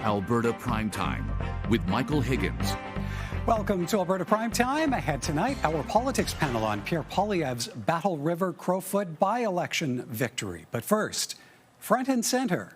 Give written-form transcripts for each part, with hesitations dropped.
Alberta Primetime with Michael Higgins. Welcome to Alberta Primetime. Ahead tonight, our politics panel on Pierre Poilievre's Battle River Crowfoot by-election victory. But first, front and center.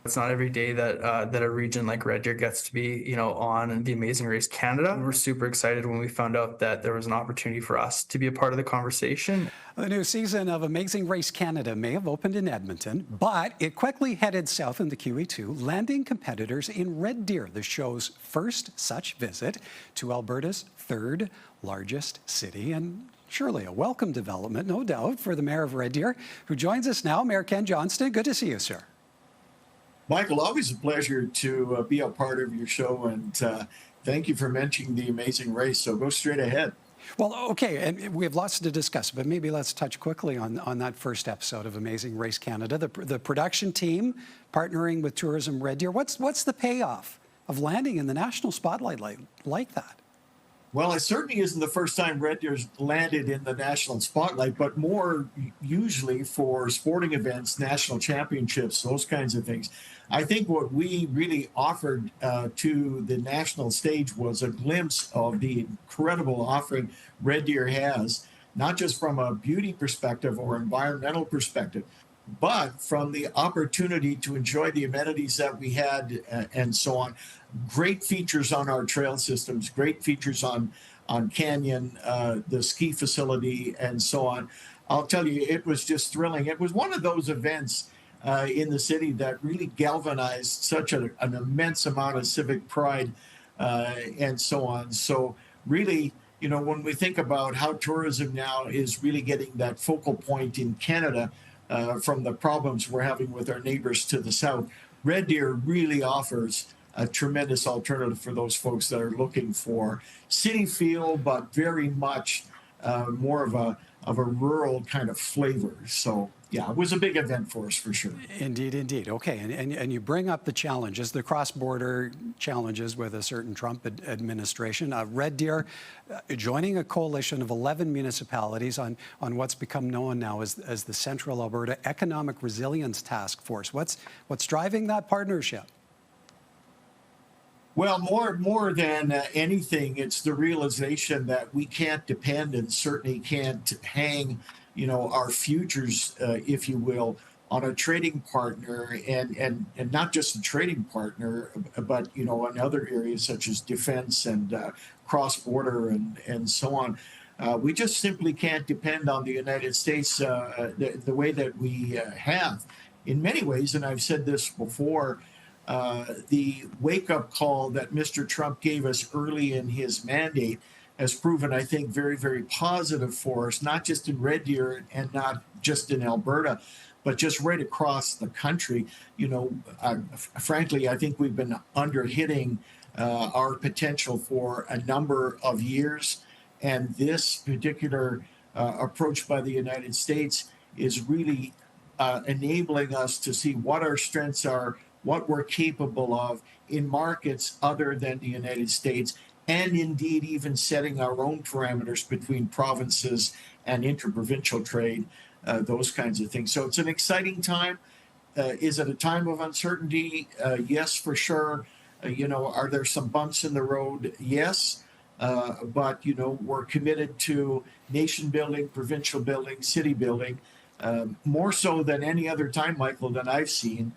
It's not every day that a region like Red Deer gets to be, on The Amazing Race Canada. We were super excited when we found out that there was an opportunity for us to be a part of the conversation. The new season of Amazing Race Canada may have opened in Edmonton, but it quickly headed south into QE2, landing competitors in Red Deer, the show's first such visit to Alberta's third largest city, and surely a welcome development, no doubt, for the Mayor of Red Deer, who joins us now, Mayor Ken Johnston. Good to see you, sir. Michael, always a pleasure to be a part of your show, and thank you for mentioning The Amazing Race, so go straight ahead. Well, okay, and we have lots to discuss, but maybe let's touch quickly on that first episode of Amazing Race Canada. The production team partnering with Tourism Red Deer. What's the payoff of landing in the national spotlight like that? Well, it certainly isn't the first time Red Deer's landed in the national spotlight, but more usually for sporting events, national championships, those kinds of things. I think what we really offered to the national stage was a glimpse of the incredible offering Red Deer has, not just from a beauty perspective or environmental perspective, but from the opportunity to enjoy the amenities that we had and so on. Great features on our trail systems, great features on Canyon, the ski facility, and so on. I'll tell you, it was just thrilling. It was one of those events in the city that really galvanized such an immense amount of civic pride and so on. So really, when we think about how tourism now is really getting that focal point in Canada from the problems we're having with our neighbors to the south, Red Deer really offers a tremendous alternative for those folks that are looking for city feel, but very much more of a rural kind of flavor. So yeah, it was a big event for us for sure. Indeed. Okay, and you bring up the challenges, the cross-border challenges with a certain Trump administration. Red Deer joining a coalition of 11 municipalities on what's become known now as the Central Alberta Economic Resilience Task Force. What's driving that partnership? Well, more than anything, it's the realization that we can't depend and certainly can't hang, our futures, if you will, on a trading partner, and not just a trading partner, but in other areas such as defense and cross-border and so on. We just simply can't depend on the United States the way that we have. In many ways, and I've said this before, the wake-up call that Mr. Trump gave us early in his mandate has proven, I think, very, very positive for us, not just in Red Deer and not just in Alberta, but just right across the country. Frankly, I think we've been under-hitting our potential for a number of years, and this particular approach by the United States is really enabling us to see what our strengths are, what we're capable of in markets other than the United States, and indeed even setting our own parameters between provinces and interprovincial trade, those kinds of things. So it's an exciting time. Is it a time of uncertainty? Yes, for sure. Are there some bumps in the road? Yes. But, we're committed to nation building, provincial building, city building, more so than any other time, Michael, that I've seen.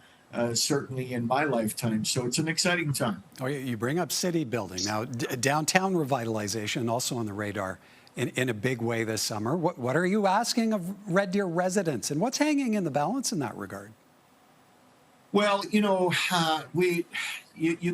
Certainly in my lifetime. So it's an exciting time. Oh, you bring up city building. Now, downtown revitalization also on the radar in a big way this summer. What are you asking of Red Deer residents, and what's hanging in the balance in that regard? Well, you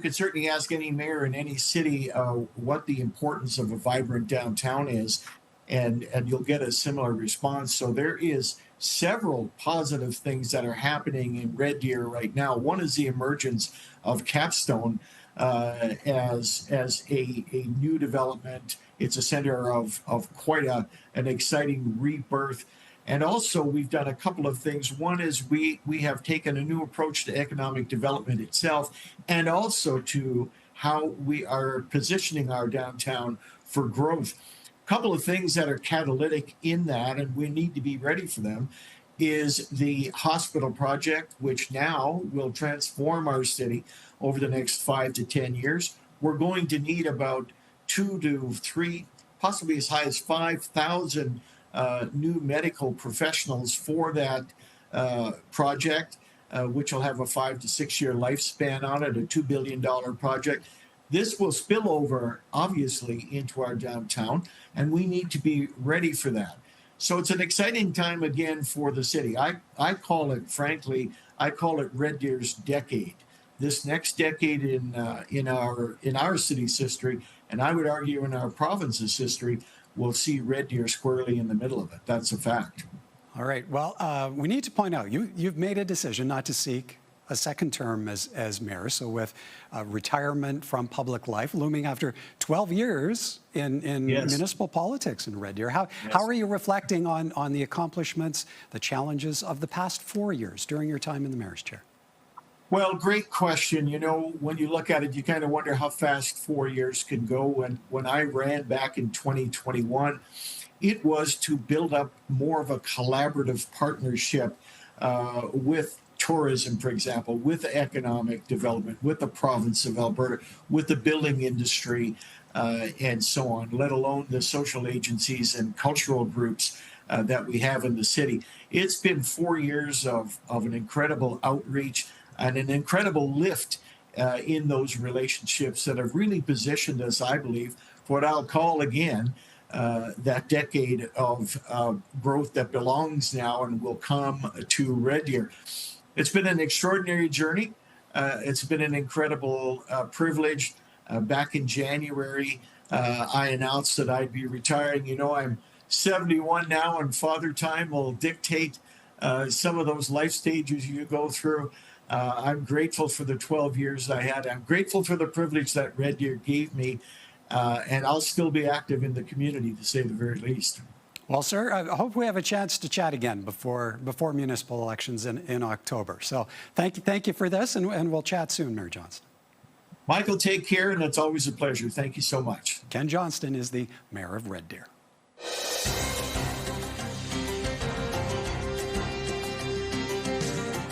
could certainly ask any mayor in any city what the importance of a vibrant downtown is, and you'll get a similar response. So there is several positive things that are happening in Red Deer right now. One is the emergence of Capstone as a new development. It's a center of quite an exciting rebirth. And also, we've done a couple of things. One is we have taken a new approach to economic development itself, and also to how we are positioning our downtown for growth. Couple of things that are catalytic in that, and we need to be ready for them, is the hospital project, which now will transform our city over the next 5 to 10 years. We're going to need about 2 to 3, possibly as high as 5,000 new medical professionals for that project, which will have a 5 to 6 year lifespan on it, a $2 billion project. This will spill over, obviously, into our downtown, and we need to be ready for that. So it's an exciting time again for the city. I call it, frankly, I call it Red Deer's decade. This next decade in our city's history, and I would argue in our province's history, will see Red Deer squarely in the middle of it. That's a fact. All right. Well, we need to point out you've made a decision not to seek a second term as mayor. So with retirement from public life looming after 12 years in Yes. municipal politics in Red Deer, how are you reflecting on the accomplishments, the challenges of the past 4 years during your time in the mayor's chair? Well, great question. You know, when you look at it, you kind of wonder how fast 4 years can go. When I ran back in 2021, it was to build up more of a collaborative partnership with tourism, for example, with economic development, with the province of Alberta, with the building industry, and so on, let alone the social agencies and cultural groups that we have in the city. It's been 4 years of an incredible outreach and an incredible lift in those relationships that have really positioned us, I believe, for what I'll call again that decade of growth that belongs now and will come to Red Deer. It's been an extraordinary journey. It's been an incredible privilege. Back in January, I announced that I'd be retiring. You know, I'm 71 now, and Father Time will dictate some of those life stages you go through. I'm grateful for the 12 years I had. I'm grateful for the privilege that Red Deer gave me, and I'll still be active in the community, to say the very least. Well, sir, I hope we have a chance to chat again before municipal elections in October. So thank you for this, and we'll chat soon, Mayor Johnston. Michael, take care, and it's always a pleasure. Thank you so much. Ken Johnston is the mayor of Red Deer.